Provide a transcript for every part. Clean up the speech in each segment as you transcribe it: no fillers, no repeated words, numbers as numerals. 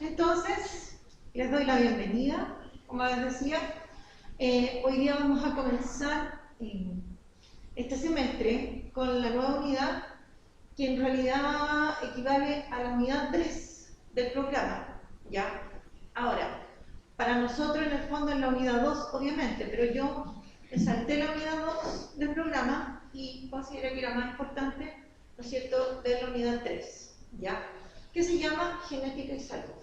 Entonces, les doy la bienvenida. Como les decía, hoy día vamos a comenzar este semestre con la nueva unidad, que en realidad equivale a la unidad 3 del programa, ¿ya? Ahora, para nosotros en el fondo es la unidad 2, obviamente, pero yo me salté la unidad 2 del programa y consideré que era más importante, ¿no es cierto?, ver la unidad 3, ¿ya? Que se llama Genética y Salud,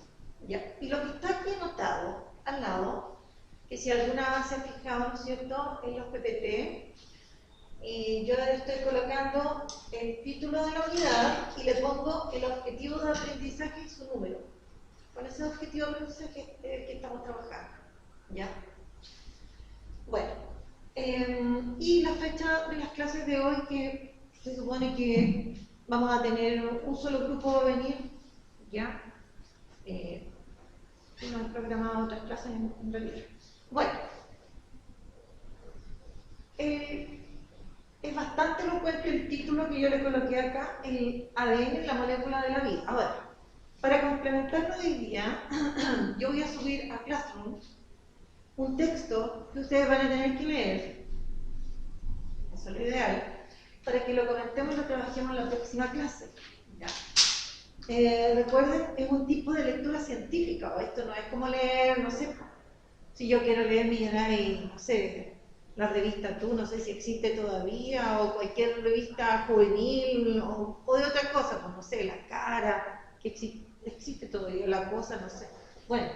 ¿ya? Y lo que está aquí anotado al lado, que si alguna se ha fijado, ¿no es cierto?, en los PPT, yo le estoy colocando el título de la unidad y le pongo el objetivo de aprendizaje y su número. Con ese objetivo de aprendizaje que estamos trabajando, ¿ya? Bueno, y la fecha de las clases de hoy, que se supone que vamos a tener un solo grupo va a venir, ¿ya? No han programado otras clases en realidad. Bueno, es bastante elocuente el título que yo le coloqué acá, el ADN, la molécula de la vida. Ahora, para complementarlo hoy día, yo voy a subir a Classroom un texto que ustedes van a tener que leer, eso es lo ideal, para que lo comentemos y lo trabajemos en la próxima clase. ¿Ya? Recuerden, es un tipo de lectura científica, ¿o? Esto no es como leer, no sé, si yo quiero leer Millonario, no sé, la revista Tú, no sé si existe todavía, o cualquier revista juvenil, o de otra cosa, pues no sé, La Cara, que existe todavía, La Cosa, no sé. Bueno,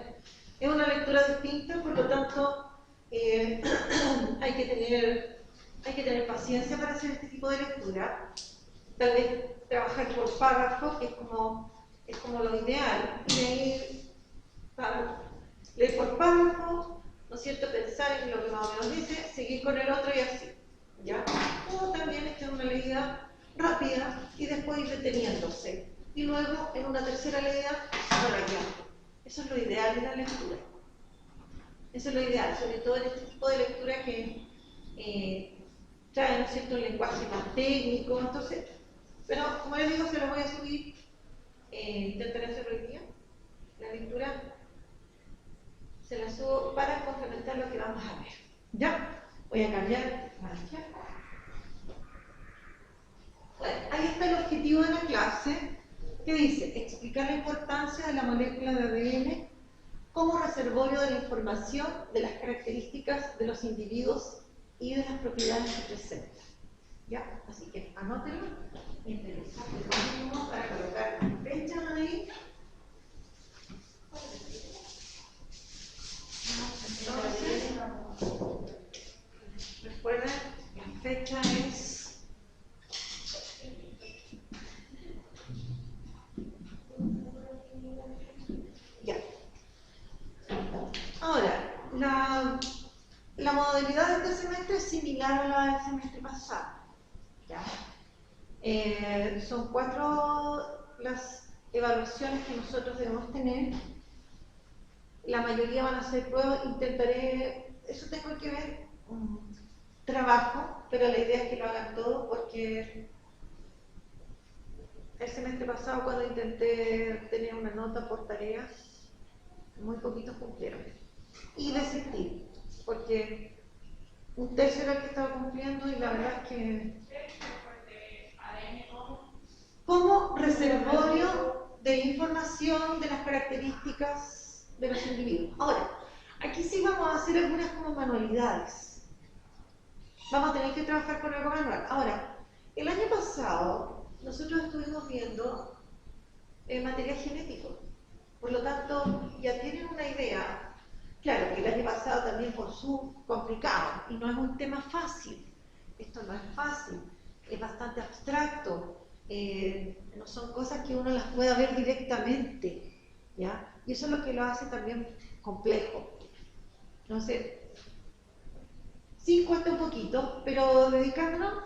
es una lectura distinta, por lo tanto, hay que tener paciencia para hacer este tipo de lectura. Tal vez trabajar por párrafo, que es como lo ideal, y ahí leer por párrafo, ¿no es cierto?, pensar en lo que más o menos dice, seguir con el otro y así, ¿ya? O también echar una leída rápida y después ir deteniéndose. Y luego, en una tercera leída, subrayando. Eso es lo ideal de la lectura. Eso es lo ideal, sobre todo en este tipo de lectura que trae, ¿no es cierto?, un lenguaje más técnico, entonces. Pero, como les digo, se los voy a subir, intentaré hacerlo hoy día. La lectura se la subo para complementar lo que vamos a ver. ¿Ya? Voy a cambiar. Bueno, ahí está el objetivo de la clase, que dice explicar la importancia de la molécula de ADN como reservorio de la información de las características de los individuos y de las propiedades que presentan. ¿Ya? Así que anótenlo. Interesante. Para colocar fecha ahí. Entonces, recuerden, la fecha es ya. Ahora, la modalidad de este semestre es similar a la del semestre pasado. ¿Ya? Son 4 las evaluaciones que nosotros debemos tener. La mayoría van a ser pruebas. Intentaré, eso tengo que ver, trabajo, pero la idea es que lo hagan todos, porque el semestre pasado, cuando intenté tener una nota por tareas, muy poquitos cumplieron. Y desistí, porque un tercio era el que estaba cumpliendo y la verdad es que como reservorio de información de las características de los individuos. Ahora, aquí sí vamos a hacer algunas como manualidades. Vamos a tener que trabajar con algo manual. Ahora, el año pasado nosotros estuvimos viendo material genético. Por lo tanto, ya tienen una idea. Claro que el año pasado también por su complicado, y no es un tema fácil. Esto no es fácil, es bastante abstracto. No son cosas que uno las pueda ver directamente, ¿ya? Y eso es lo que lo hace también complejo. Entonces, sí cuesta un poquito, pero dedicándonos,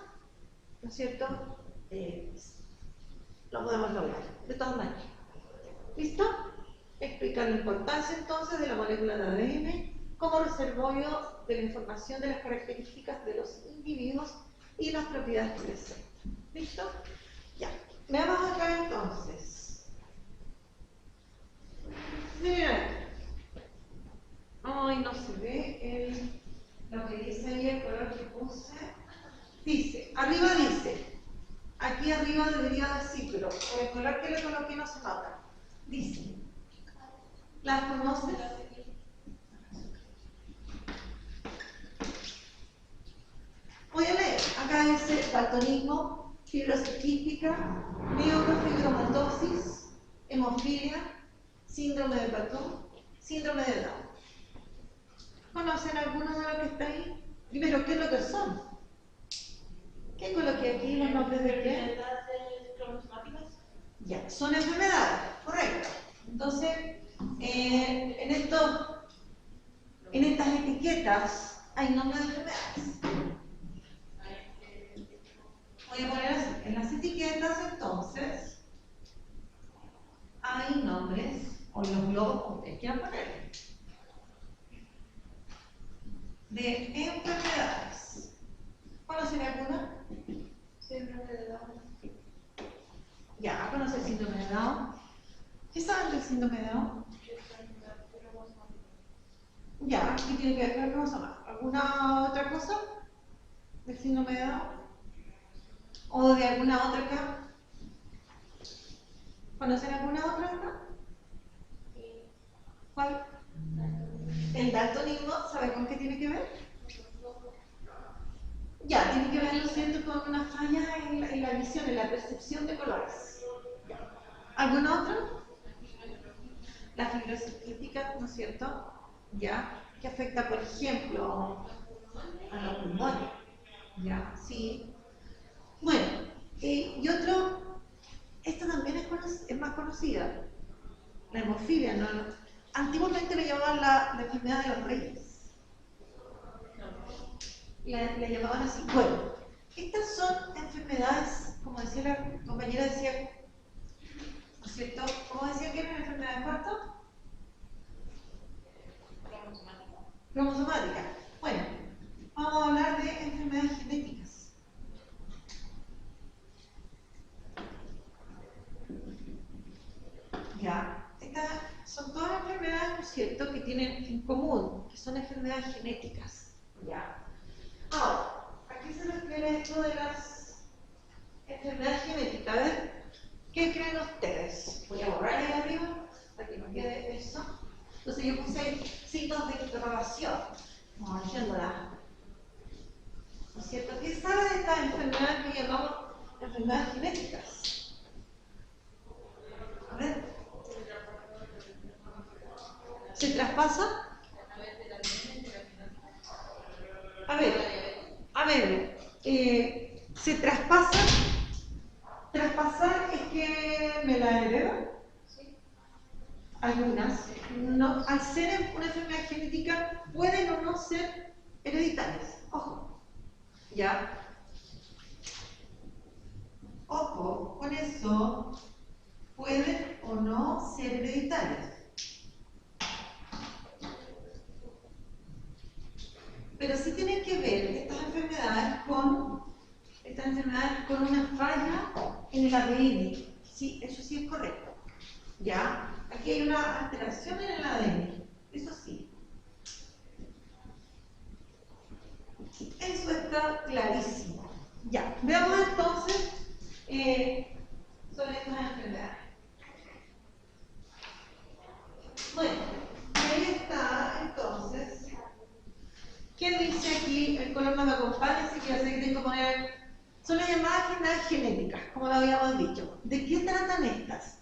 ¿no es cierto?, lo podemos lograr, de todas maneras. ¿Listo? Explicar la importancia entonces de la molécula de ADN como reservorio de la información de las características de los individuos y las propiedades que presentan. ¿Listo? Ya. Veamos acá entonces. que no se nota. Dice, ¿las conoces? Voy a leer. Acá dice daltonismo, fibrosis quística, neurofibromatosis, hemofilia, síndrome de Patton, síndrome de Down. ¿Conocen alguno de los que está ahí? Primero, ¿qué es lo que son? ¿Qué coloqué aquí? ¿Los nombres de qué? ¿Enfermedades cromosomáticas? Ya, son enfermedades, correcto. Entonces, en estas etiquetas hay nombres de enfermedades. Voy a poner así. En las etiquetas, entonces, hay nombres, o los globos, como ustedes quieran poner, de enfermedades. ¿Conocen alguna? Síndrome de Down. Ya, ¿conoce el síndrome de Down? ¿Qué saben del síndrome de Down? Ya, ¿qué tiene que ver con el cromosoma? ¿Alguna otra cosa del síndrome de Down? ¿O de alguna otra acá? ¿Conocen alguna otra acá? ¿Cuál? El daltonismo, ¿sabe con qué tiene que ver? Ya, tiene que ver, ¿no es cierto?, con una falla en la visión, en la percepción de colores. ¿Alguna otra? La fibrosis quística, ¿no es cierto? Ya, que afecta, por ejemplo, a los pulmones. Ya, sí. Bueno, y otro, esta también es más conocida, la hemofilia, ¿no? Antiguamente le llamaban la enfermedad de los reyes. La llamaban así. Bueno, estas son enfermedades, como decía la compañera, decía, ¿no es cierto? ¿Cómo decía que eran enfermedades cuánto? Cromosomática. Bueno, vamos a hablar de enfermedades genéticas. Ya, estas son todas enfermedades, ¿no es cierto?, que tienen en común, que son enfermedades genéticas. Ya. Ahora, ¿a qué se refiere esto de las enfermedades genéticas? A ver, ¿qué creen ustedes? Voy a borrar ahí arriba para que no quede eso. Entonces yo puse signos de interrogación, como diciéndola. ¿No es cierto? ¿Qué sabe de estas enfermedades que llamamos enfermedades genéticas? A ver. ¿Se traspasa? A ver, ¿se traspasa? ¿Traspasar es que me la heredo? Sí. Algunas. No, al ser una enfermedad genética, pueden o no ser hereditarias. Ojo. ¿Ya? Ojo, con eso, pueden o no ser hereditarias. Pero sí tienen que ver estas enfermedades con una falla en el ADN. Sí, eso sí es correcto. ¿Ya? Aquí hay una alteración en el ADN. Eso sí. Eso está clarísimo. Ya, veamos entonces sobre estas enfermedades. Bueno, ahí está entonces. ¿Qué dice aquí? El color no me acompaña, así que ya sé que tengo que poner. Son las llamadas enfermedades genéticas, como lo habíamos dicho. ¿De qué tratan estas?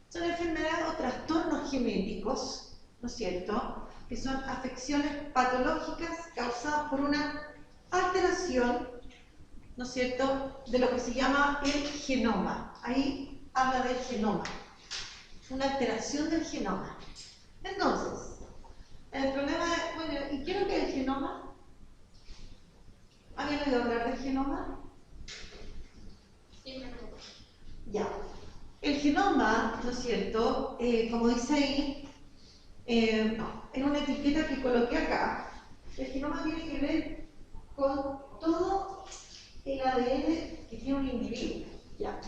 Son enfermedades o trastornos genéticos, ¿no es cierto?, que son afecciones patológicas causadas por una alteración, ¿no es cierto?, de lo que se llama el genoma. Ahí habla del genoma, una alteración del genoma. Entonces, el problema es, bueno, ¿y qué es lo que es el genoma? ¿Habían oído hablar del genoma? Ya. El genoma, ¿no es cierto?, como dice ahí, en una etiqueta que coloqué acá, el genoma tiene que ver con todo el ADN que tiene un individuo. ¿Ya?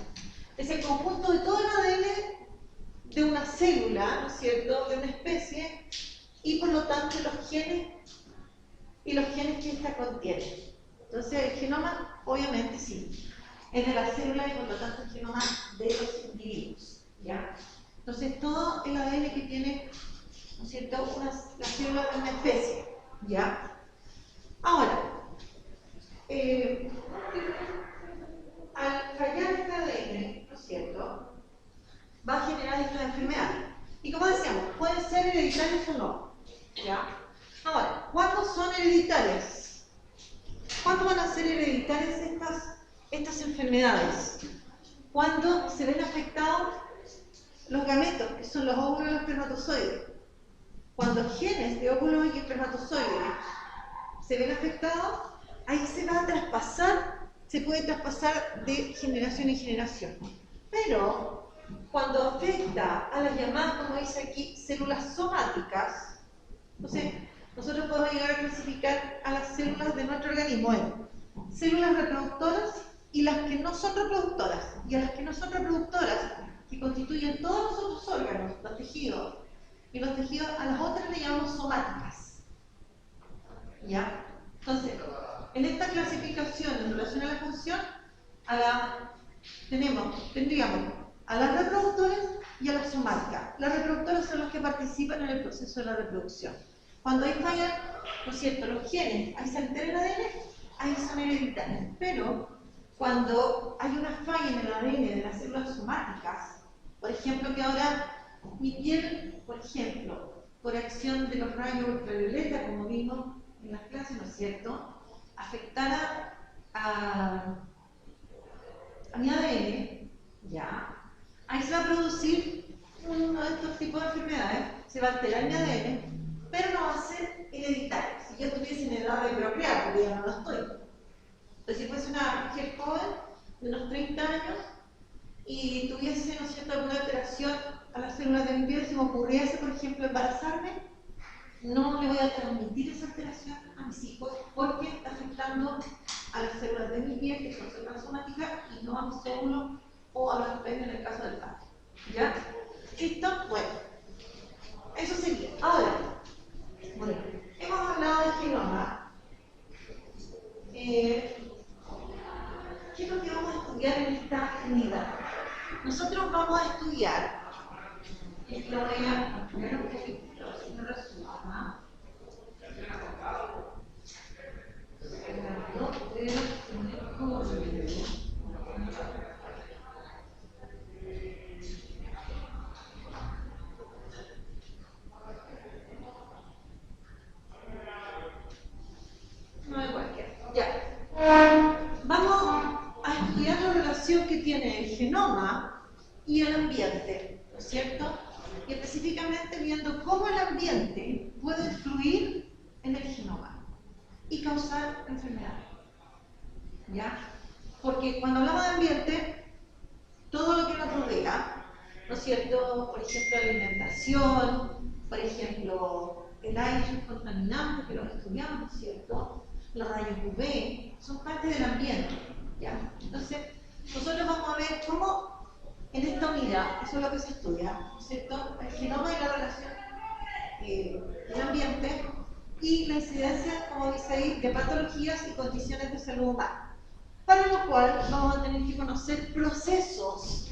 Es el conjunto de todo el ADN de una célula, ¿no es cierto?, de una especie, y por lo tanto los genes y los genes que ésta contiene. Entonces el genoma, obviamente sí, es de la célula y por lo tanto el genoma de los individuos. ¿Ya? Entonces, todo el ADN que tiene, ¿no es cierto?, las células de una especie. ¿Ya? Ahora, al fallar este ADN, ¿no es cierto?, va a generar estas enfermedades. Y como decíamos, pueden ser hereditarias o no. ¿Ya? Ahora, ¿cuándo son hereditarias? ¿Cuándo van a ser hereditarias estas enfermedades? Cuando se ven afectados los gametos, que son los óvulos y los espermatozoides. Cuando genes de óvulos y espermatozoides se ven afectados, ahí se va a traspasar, se puede traspasar de generación en generación. Pero cuando afecta a las llamadas, como dice aquí, células somáticas, entonces nosotros podemos llegar a clasificar a las células de nuestro organismo en células reproductoras y las que no son reproductoras. Y a las que no son reproductoras, que constituyen todos los otros órganos, los tejidos, y los tejidos a las otras le llamamos somáticas. ¿Ya? Entonces, en esta clasificación en relación a la función, tendríamos a las reproductoras y a las somáticas. Las reproductoras son las que participan en el proceso de la reproducción. Cuando ahí fallan, ¿no es cierto?, los genes, ahí se altera el ADN, ahí son hereditarias. Pero cuando hay una falla en el ADN de las células somáticas, por ejemplo, que ahora mi piel, por ejemplo, por acción de los rayos ultravioleta, como vimos en las clases, ¿no es cierto?, afectara a mi ADN, ¿ya? Ahí se va a producir uno de estos tipos de enfermedades, se va a alterar mi ADN, pero no va a ser hereditario. Si yo estuviese en edad de procrear, porque ya no lo estoy. Entonces, si fuese una mujer joven, de unos 30 años, y tuviese, ¿no es cierto?, alguna alteración a las células de mi piel, si me ocurriese, por ejemplo, embarazarme, no le voy a transmitir esa alteración a mis hijos porque está afectando a las células de mi piel, que son células somáticas, y no a mis óvulos o a los espermatozoides en el caso del padre. ¿Ya? ¿Listo? Bueno, eso sería. Ahora, bueno, hemos hablado del genoma. ¿Qué es lo que vamos a estudiar en esta unidad? Nosotros vamos a estudiar, lo voy a poner un poquito, si me resulta. No es cualquiera. Ya. Vamos a estudiar la relación que tiene el genoma y el ambiente, ¿no es cierto? Y específicamente viendo cómo el ambiente puede influir en el genoma y causar enfermedades. ¿Ya? Porque cuando hablamos de ambiente, todo lo que nos rodea, ¿no es cierto? Por ejemplo, la alimentación, por ejemplo, el aire contaminante que lo estudiamos, ¿no es cierto? Los rayos UV, son parte del ambiente, ¿ya? Entonces, nosotros vamos a ver cómo en esta unidad, eso es lo que se estudia, ¿no es cierto? El genoma y la relación del ambiente y la incidencia, como dice ahí, de patologías y condiciones de salud humana. Para lo cual vamos a tener que conocer procesos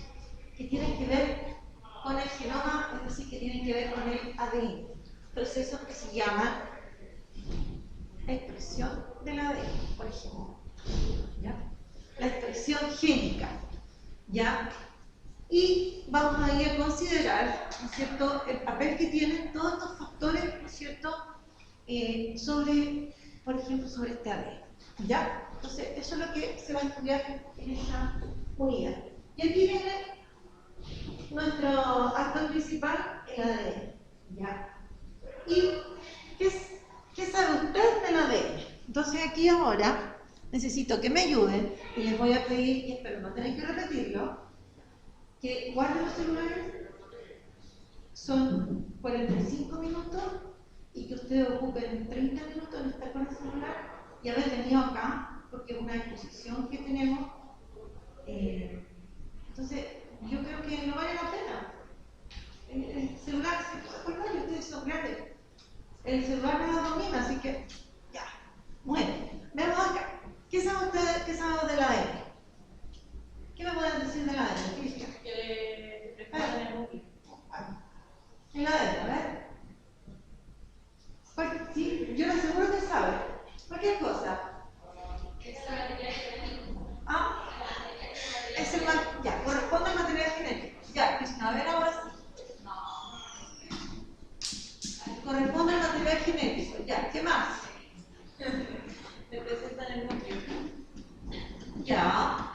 que tienen que ver con el genoma, es decir, que tienen que ver con el ADN. Procesos que se llaman expresión del ADN, por ejemplo. ¿Ya? La expresión génica. ¿Ya? Y vamos a ir a considerar, ¿no es cierto?, el papel que tienen todos estos factores, ¿no es cierto?, sobre, por ejemplo, sobre este ADN. ¿Ya? Entonces, eso es lo que se va a estudiar en esta unidad. Y aquí viene nuestro actor principal, el ADN. ¿Ya? ¿Y qué sabe usted del ADN? Entonces, aquí ahora necesito que me ayuden y les voy a pedir, y espero no tener que repetirlo, que guarden los celulares. Son 45 minutos y que ustedes ocupen 30 minutos en estar con el celular y haber venido acá, porque es una exposición que tenemos. Entonces, yo creo que no vale la pena. El celular se puede colgar y ustedes son grandes. El celular no lo domina, así que ya. Bueno, veamos acá. ¿Qué saben ustedes que sabemos del ADN? ¿Qué me pueden decir del ADN? Que Ya, ¿qué más? Se presenta en el núcleo. Ya.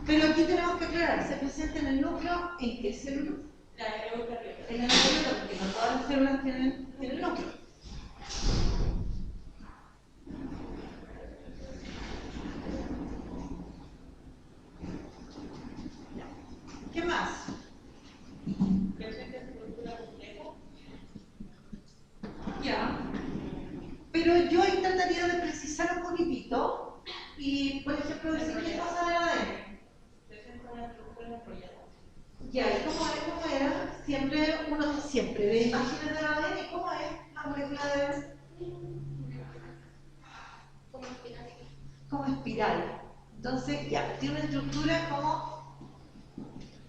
Pero aquí tenemos que aclarar, se presenta en el núcleo, ¿en qué célula? La eucariota. En la eucariota, porque no todas las células tienen el núcleo. Ya. ¿Qué más? Presenta estructura compleja. Ya. Pero yo ahí trataría de precisar un poquitito y, por ejemplo, decir qué cosa del ADN. Presenta una estructura enrollada. Ya, ¿y cómo era? Siempre ve imágenes del ADN, ¿y cómo es la molécula de ADN? Como espiral. Como espiral. Entonces, ya, tiene una estructura como,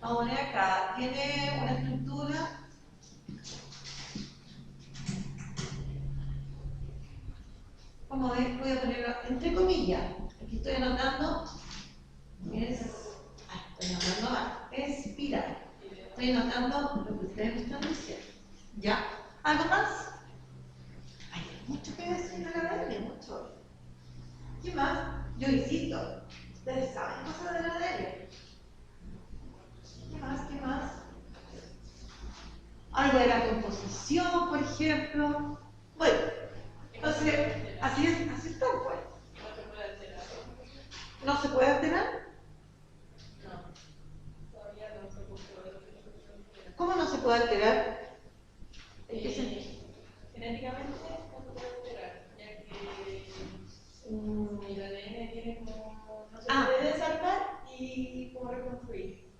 vamos a poner acá, tiene una estructura como es, voy a ponerlo entre comillas, aquí estoy anotando, estoy anotando mal, espiral. Estoy anotando lo que ustedes me están diciendo. ¿Ya? ¿Algo más? Hay mucho que decir de la ADN, mucho. ¿Qué más? Yo insisto, ustedes saben cosas de la ADN. ¿Qué más? ¿Qué más? Algo de la composición, por ejemplo. Bueno, entonces, así está, pues. No se puede alterar. ¿No se puede alterar? No. Todavía no se puede alterar. ¿Cómo no se puede alterar? ¿En qué sentido? Genéticamente no se puede alterar, ya que el ADN tiene como. No se puede desarmar y como reconstruir.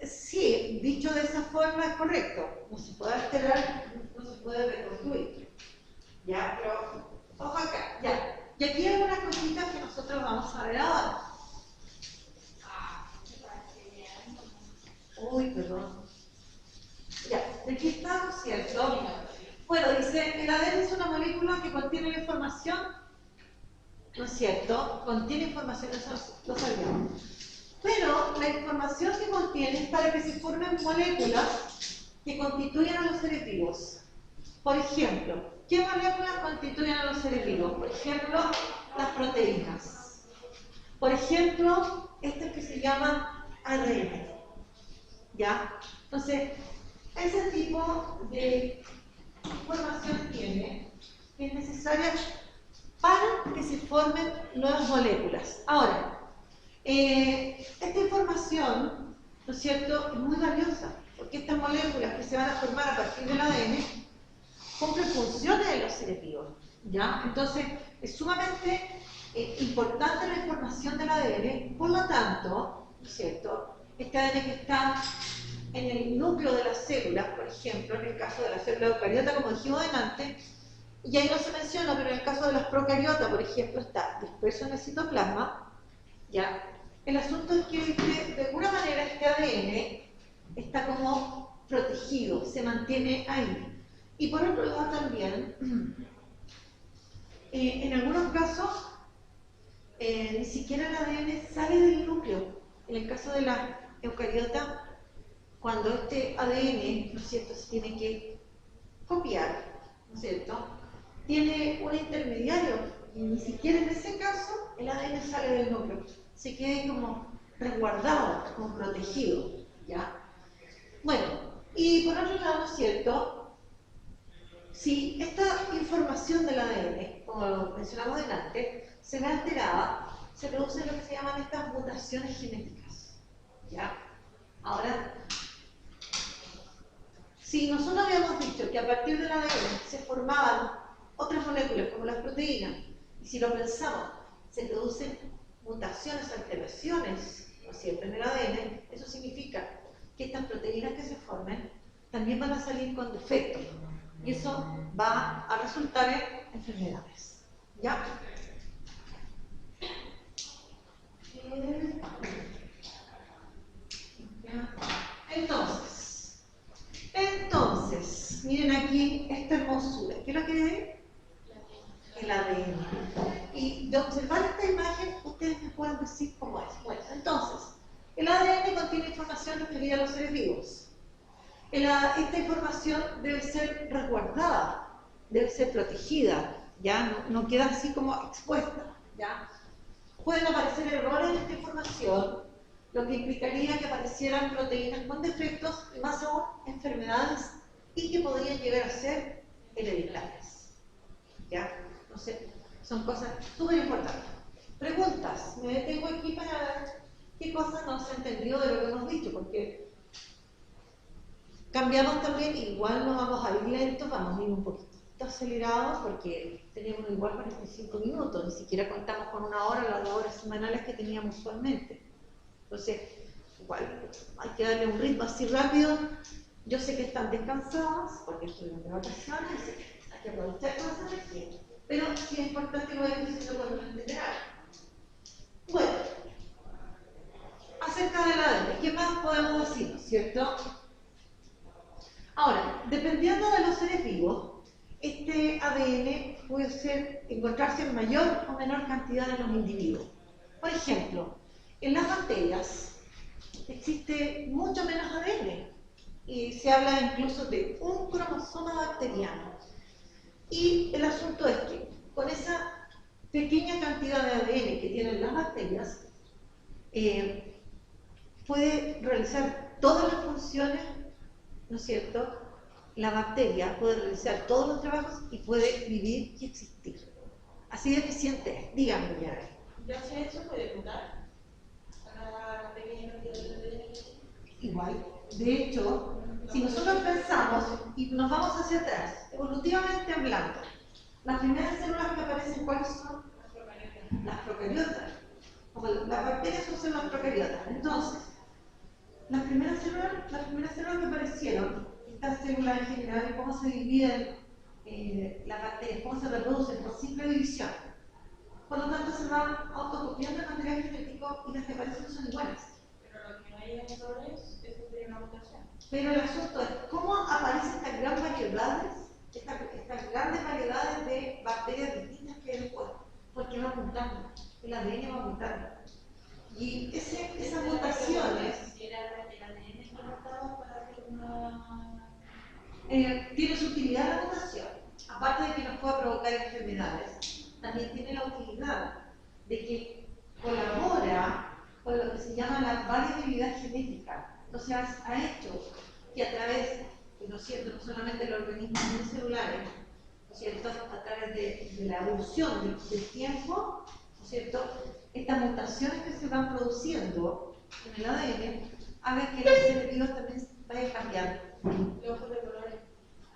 Sí, dicho de esa forma es correcto. No se puede alterar, no se puede reconstruir. Ya, pero ojo acá, ya. Y aquí hay algunas cositas que nosotros vamos a ver ahora. Uy, perdón. Ya, de aquí estamos, ¿cierto? Bueno, dice, el ADN es una molécula que contiene la información, ¿no es cierto? Contiene información, eso lo sabíamos. Pero la información que contiene es para que se formen moléculas que constituyen a los seres vivos. Por ejemplo, ¿qué moléculas constituyen a los seres vivos? Por ejemplo, las proteínas. Por ejemplo, estas que se llaman ADN. ¿Ya? Entonces, ese tipo de información tiene que es necesaria para que se formen nuevas moléculas. Ahora, esta información, ¿no es cierto?, es muy valiosa, porque estas moléculas que se van a formar a partir del ADN cumplen funciones en los seres vivos, ¿ya? Entonces, es sumamente importante la información del ADN, por lo tanto, ¿no es cierto?, este ADN que está en el núcleo de las células, por ejemplo, en el caso de la célula eucariota, como dijimos delante, y ahí no se menciona, pero en el caso de las procariotas, por ejemplo, está disperso en el citoplasma, ¿ya? El asunto es que de alguna manera este ADN está como protegido, se mantiene ahí. Y por otro lado también, en algunos casos, ni siquiera el ADN sale del núcleo. En el caso de la eucariota, cuando este ADN, ¿no es cierto?, se tiene que copiar, ¿no es cierto?, tiene un intermediario, y ni siquiera en ese caso el ADN sale del núcleo, se queda como resguardado, como protegido, ¿ya? Bueno, y por otro lado, ¿no es cierto?, si esta información del ADN, como lo mencionamos delante, se ve alterada, se producen lo que se llaman estas mutaciones genéticas, ¿ya? Ahora, si nosotros habíamos dicho que a partir del ADN se formaban otras moléculas como las proteínas, y si lo pensamos, se producen mutaciones, alteraciones, ¿no es cierto?, en el ADN, eso significa que estas proteínas que se formen también van a salir con defectos, y eso va a resultar en enfermedades. ¿Ya? Entonces, miren aquí esta hermosura. ¿Qué es lo que es? El ADN. Y de observar esta imagen, ustedes me pueden decir cómo es. Bueno, entonces, el ADN contiene información referida a los seres vivos. Esta información debe ser resguardada, debe ser protegida, ¿ya? No queda así como expuesta, ¿ya? Pueden aparecer errores en esta información, lo que implicaría que aparecieran proteínas con defectos y más aún enfermedades y que podrían llegar a ser hereditarias, ¿ya? Entonces, son cosas súper importantes. Preguntas. Me detengo aquí para ver qué cosas no se entendió de lo que hemos dicho, porque cambiamos también, igual no vamos a ir lentos, vamos a ir un poquito acelerados, porque tenemos igual 45 minutos, ni siquiera contamos con una hora, las 2 horas semanales que teníamos usualmente. Entonces, igual hay que darle un ritmo así rápido. Yo sé que están descansadas, porque estuvieron de vacaciones, hay que aprovechar con esa energía. Pero sí es importante que lo vayan diciendo cuando lo entenderán. Bueno, acerca del ADN, ¿qué más podemos decir, cierto? Ahora, dependiendo de los seres vivos, este ADN puede encontrarse en mayor o menor cantidad en los individuos. Por ejemplo, en las bacterias existe mucho menos ADN y se habla incluso de un cromosoma bacteriano. Y el asunto es que con esa pequeña cantidad de ADN que tienen las bacterias, puede realizar todas las funciones, ¿no es cierto? La bacteria puede realizar todos los trabajos y puede vivir y existir. Así de eficiente es. Díganme, ya. ¿Ya se eso puede mutar? ¿A la pequeña cantidad de ADN? Igual. De hecho, si nosotros pensamos y nos vamos hacia atrás, evolutivamente hablando, las primeras células que aparecen, ¿cuáles son? Las procariotas. Como las bacterias son células procariotas. Entonces, las primeras células que aparecieron, estas células en general, cómo se dividen las bacterias, cómo se reproducen por simple división. Por lo tanto, se van autocopiando el material genético y las que aparecen son iguales. Pero lo que no hay errores, eso sería una mutación. Pero el asunto es cómo aparecen estas grandes variedades de bacterias distintas que hay en el cuerpo. Porque va mutando, el ADN va mutando. Y esas mutaciones tiene su utilidad la mutación. Aparte de que nos pueda provocar enfermedades, también tiene la utilidad de que colabora con lo que se llama la variabilidad genética. Entonces ha hecho que a través, ¿no es cierto?, no solamente de los organismos unicelulares, ¿no es cierto?, a través de la evolución del tiempo, ¿no es cierto?, estas mutaciones que se van produciendo en el ADN hagan que los seres vivos también vayan cambiando. Los ojos de colores.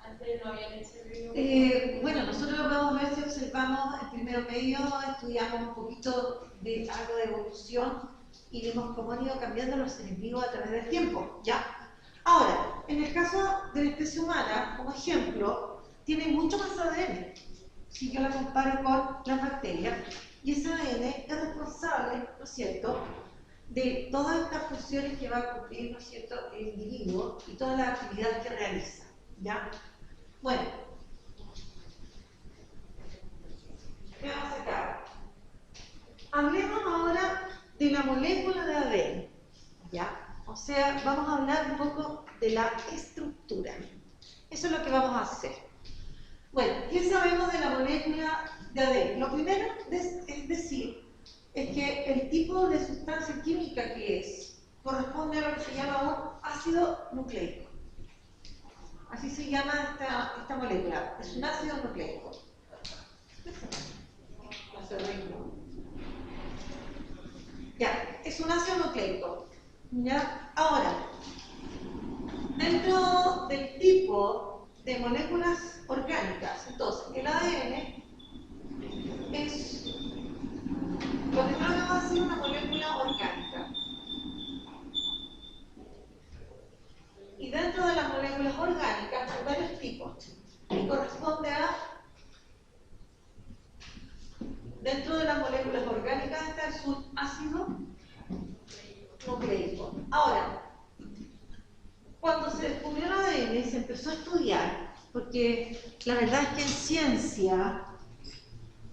Antes no habían ese río. Bueno, nosotros lo podemos ver si observamos el primero medio, estudiamos un poquito de algo de evolución y vimos cómo han ido cambiando los seres vivos a través del tiempo, ¿ya? Ahora, en el caso de la especie humana, como ejemplo, tiene mucho más ADN, si yo la comparo con las bacterias, y ese ADN es responsable, ¿no es cierto?, de todas estas funciones que va a cumplir, ¿no es cierto?, el individuo y toda la actividad que realiza, ¿ya? Bueno, veamos acá. Hablemos ahora de la molécula de ADN, ¿ya? O sea, vamos a hablar un poco de la estructura. Eso es lo que vamos a hacer. Bueno, ¿qué sabemos de la molécula de ADN? Lo primero es decir, es que el tipo de sustancia química que es corresponde a lo que se llama un ácido nucleico. Así se llama esta molécula, es un ácido nucleico. Ya, es un ácido nucleico. ¿Ya? Ahora, dentro del tipo de moléculas orgánicas, entonces, el ADN es, lo primero que va a ser una molécula orgánica. Y dentro de las moléculas orgánicas hay varios tipos. Y corresponde a, dentro de las moléculas orgánicas está un ácido nucleico. Ahora, cuando se descubrió el ADN se empezó a estudiar, porque la verdad es que en ciencia,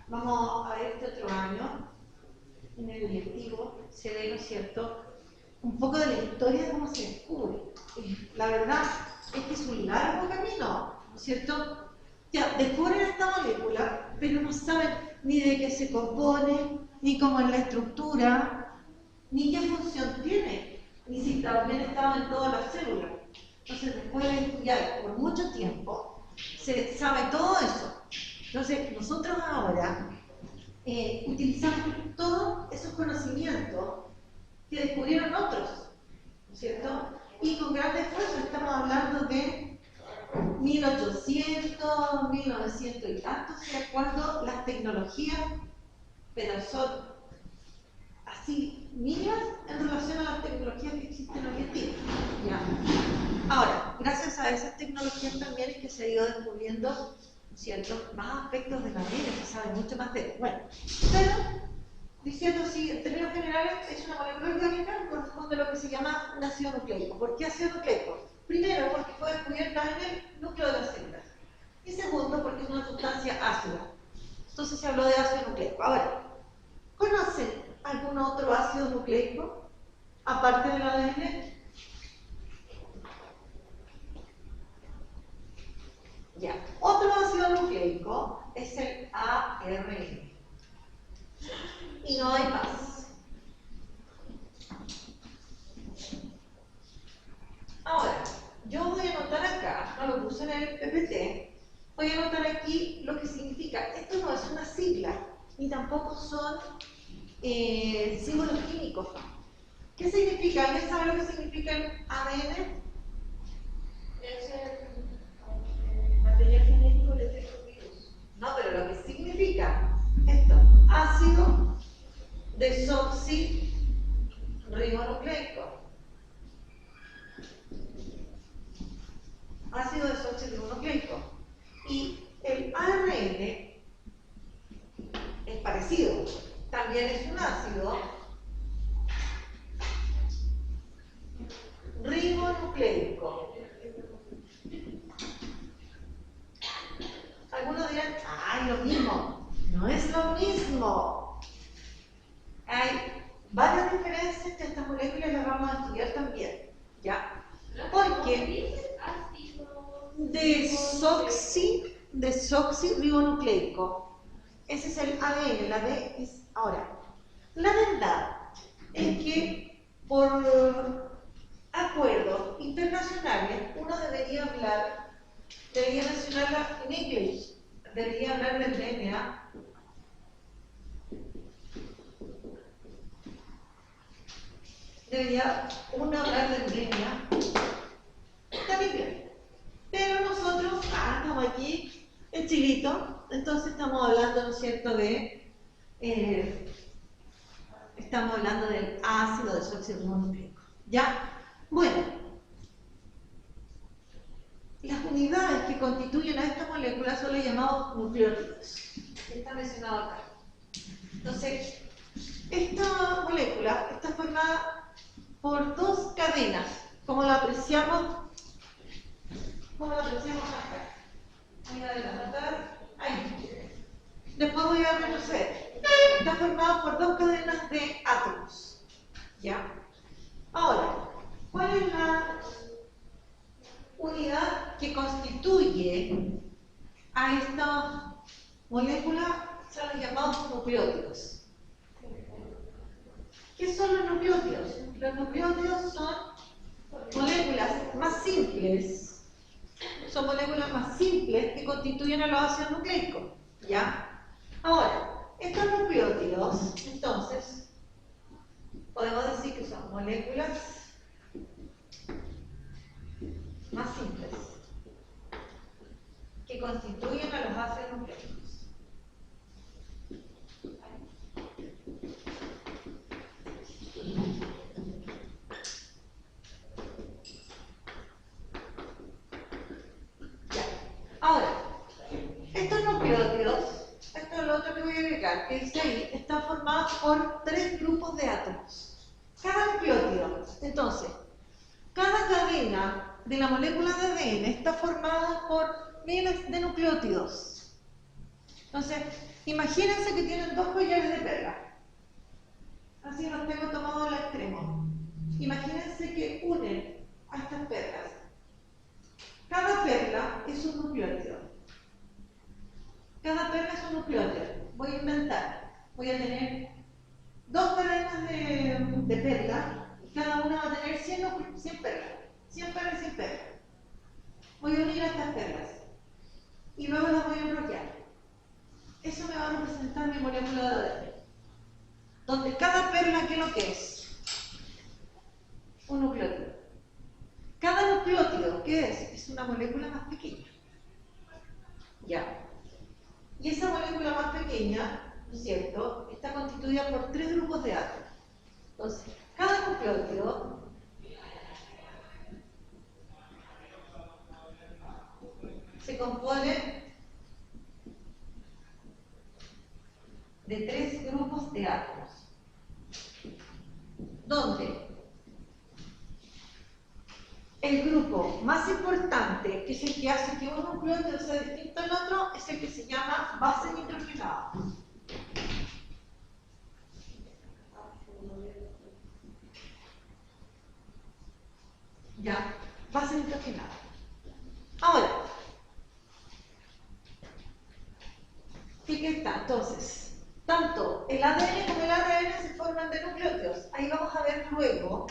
vamos a ver este otro año, en el directivo, se ve, ¿no es cierto?, un poco de la historia de cómo se descubre. La verdad, este es un largo camino, ¿no es cierto? Ya, descubren esta molécula, pero no saben ni de qué se compone, ni cómo es la estructura, ni qué función tiene, ni si también estaba en todas las células. Entonces, después de estudiar por mucho tiempo, se sabe todo eso. Entonces, nosotros ahora utilizamos todos esos conocimientos que descubrieron otros, ¿no es cierto? Y con gran esfuerzo, estamos hablando de 1800, 1900 y tantos, cuando las tecnologías, pero son así mínimas en relación a las tecnologías que existen hoy en día. ¿Ya? Ahora, gracias a esas tecnologías también es que se ha ido descubriendo, ¿cierto?, más aspectos de la vida, se sabe mucho más de. Bueno, pero diciendo así, en términos generales, es una molécula orgánica, corresponde a lo que se llama un ácido nucleico. ¿Por qué ácido nucleico? Primero, porque fue descubierta en el núcleo de las células. Y segundo, porque es una sustancia ácida. Entonces se habló de ácido nucleico. Ahora, ¿conocen algún otro ácido nucleico aparte del ADN? Ya. Otro ácido nucleico es el ARN. Y no hay más. Ahora, yo voy a anotar acá, no lo puse en el PPT, voy a anotar aquí lo que significa. Esto no es una sigla, ni tampoco son símbolos químicos. ¿Qué significa? ¿Alguien sabe lo que significa el ADN? Es el material genético de ciertos virus. No, pero lo que significa esto, ácido desoxirribonucleico. Ácido desoxirribonucleico. Y el ARN es parecido, también es un ácido ribonucleico. Algunos dirán, ¡ay, lo mismo! No es lo mismo. Hay varias diferencias que estas moléculas las vamos a estudiar también, ¿ya? Porque desoxirribonucleico, ese es el ADN, la D es ahora. La verdad es que por acuerdos internacionales uno debería mencionarla en inglés, debería hablar del DNA. Debería uno hablar del DNA también. Pero nosotros, estamos aquí en Chilito, entonces estamos hablando, ¿no es cierto?, estamos hablando del ácido desoxirribonucleico. ¿Ya? Bueno, las unidades que constituyen a esta molécula son los llamados nucleótidos, que está mencionado acá. Entonces, esta molécula está formada por dos cadenas, como la apreciamos acá. Voy a adelantar, ahí. Después voy a retroceder. Está formado por dos cadenas de átomos. ¿Ya? Ahora, ¿cuál es la unidad que constituye a esta molécula? Son los llamados nucleótidos. ¿Qué son los nucleótidos? Los nucleótidos son moléculas más simples. Son moléculas más simples que constituyen a los ácidos nucleicos. ¿Ya? Ahora, estos nucleótidos, entonces, podemos decir que son moléculas más simples que constituyen a los ácidos nucleicos. Ya. Ahora, estos nucleótidos, esto es lo otro que voy a agregar, que dice ahí, están formados por tres grupos de átomos. Cada nucleótido, entonces, cada cadena de la molécula de ADN está formada por miles de nucleótidos. Entonces, imagínense que tienen dos collares de perla. Así los tengo tomados al extremo. Imagínense que unen a estas perlas. cada una va a tener 100 perlas. 100 perlas y 100 perlas. Voy a unir a estas perlas. Y luego las voy a enrollar. Eso me va a representar mi molécula de ADN. Donde cada perla, ¿qué es lo que es? Un nucleótido. Cada nucleótido, ¿qué es? Es una molécula más pequeña. Ya. Y esa molécula más pequeña, ¿no es cierto?, está constituida por 3 grupos de átomos. Entonces, cada nucleótido se compone de 3 grupos de átomos, donde el grupo más importante, que es el que hace que un nucleótido sea distinto al otro, es el que se llama base nitrogenada. Ya, base nitrogenada. Ahora, ¿qué está? Entonces, tanto el ADN como el ARN se forman de nucleótidos. Ahí vamos a ver luego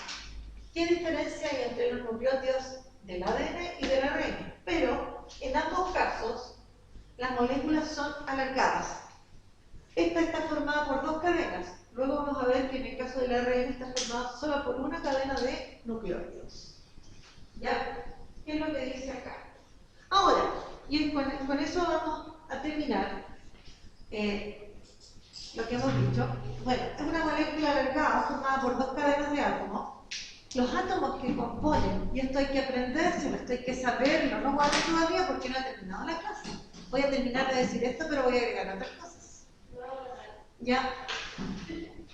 qué diferencia hay entre los nucleótidos del ADN y del ARN. Pero, en ambos casos, las moléculas son alargadas. Esta está formada por 2 cadenas. Luego vamos a ver que en el caso del ARN está formada solo por una cadena de nucleótidos. ¿Ya? ¿Qué es lo que dice acá? Ahora, y con eso vamos a terminar lo que hemos dicho. Bueno, es una molécula alargada formada por 2 cadenas de átomos. Los átomos que componen, y esto hay que aprendérselo, esto hay que saberlo, no guardo todavía porque no he terminado la clase. Voy a terminar de decir esto, pero voy a agregar otras cosas. ¿Ya?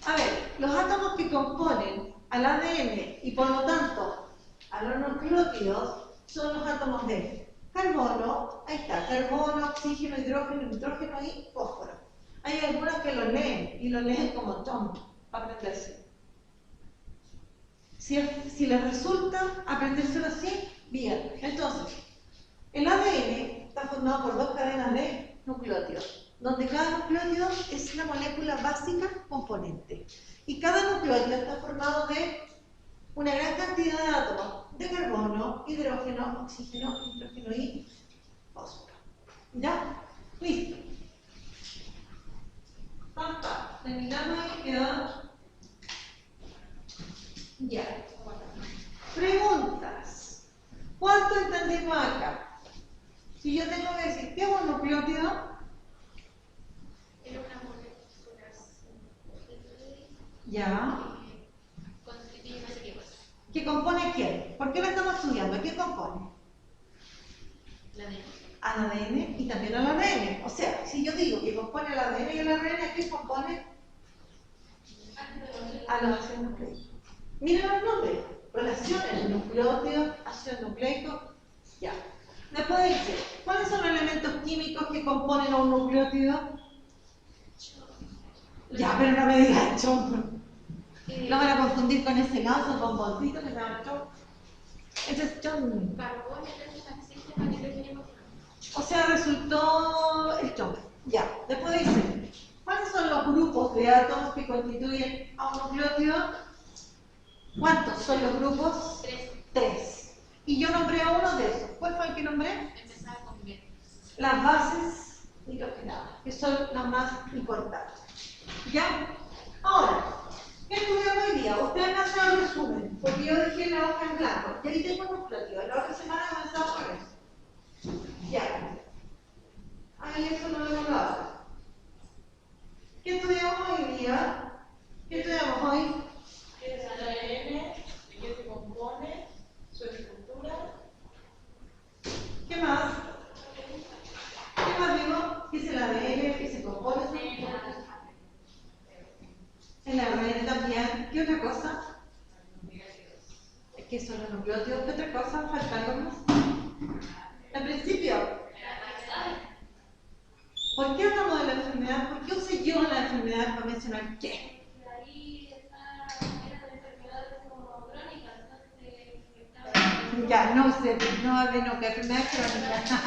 A ver, los átomos que componen al ADN y por lo tanto a los nucleótidos son los átomos de carbono, ahí está, carbono, oxígeno, hidrógeno, nitrógeno y fósforo. Hay algunos que lo leen y lo leen como tomo para aprenderse. Si les resulta aprendérselo así, bien. Entonces, el ADN está formado por 2 cadenas de nucleótidos, donde cada nucleótido es la molécula básica componente. Y cada nucleótido está formado de una gran cantidad de átomos de carbono, hidrógeno, oxígeno, nitrógeno y fósforo. ¿Ya? Listo. Pampa. Terminamos y queda. Ya. Preguntas. ¿Cuánto entendimos acá? Si yo tengo que decir, ¿qué es un nucleótido? Era una molécula Ya. constituye no sé qué cosa. ¿Qué compone quién? ¿Por qué lo estamos estudiando? ¿Qué compone? La de Al ADN y también al ARN. O sea, si yo digo que compone el ADN y el ARN, ¿qué compone? A los ácidos nucleicos. Miren los nombres. Relaciones, nucleótidos, ácido nucleico. Ya. Después dice, ¿cuáles son los elementos químicos que componen a un nucleótido? Ya, pero no me digas chombo. No van a confundir con ese lauso bomboncito que se llama chombo. Ese es chombo. carbono, nitrógeno, O sea, resultó el chombo. Ya. Después dice, ¿cuáles son los grupos de átomos que constituyen a un nucleótido? ¿Cuántos son los grupos? 3. 3. Y yo nombré a uno de esos. ¿Cuál fue el que nombré? Empezaba con B. Las bases nitrogenadas, que son las más importantes. ¿Ya? Ahora, ¿qué estudiamos hoy día? Ustedes me hacen el resumen, porque yo dejé la hoja en blanco. Y ahí tengo un nucleótido. La otra semana comenzamos con eso. Ya. Ahí eso no lo hago. ¿Qué estudiamos hoy día? ¿Qué estudiamos hoy? ¿Qué es el ADN? ¿De qué se compone? Su estructura. ¿Qué más? ¿Qué más vimos? ¿Qué es el ADN? ¿Qué se compone? El ARN también. ¿Qué otra cosa? ¿Qué son los nucleótidos? ¿Qué otra cosa? ¿Falta algo más? Al principio. ¿Por qué hablamos de la enfermedad? ¿Por qué usé yo la enfermedad para mencionar qué? Ya, no sé, no hable nunca, enfermedad crónica.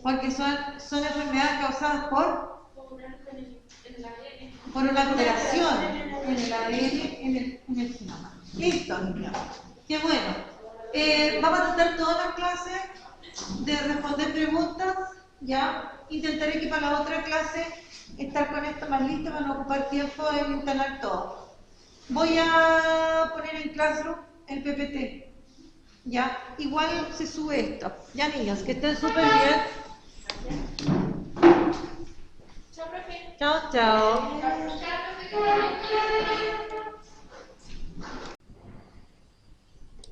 Porque son enfermedades causadas por en el ADN. Por una alteración en el ADN, en el genoma. Listo, niños. Qué bueno. Vamos a tratar todas las clases de responder preguntas, ¿ya? Intentaré que para la otra clase estar con esto más listo para no ocupar tiempo en instalar todo. Voy a poner en Classroom el PPT, ¿ya? Igual se sube esto. Ya, niños, que estén súper bien. Chao, profe. Chao, chao. Chao, profe.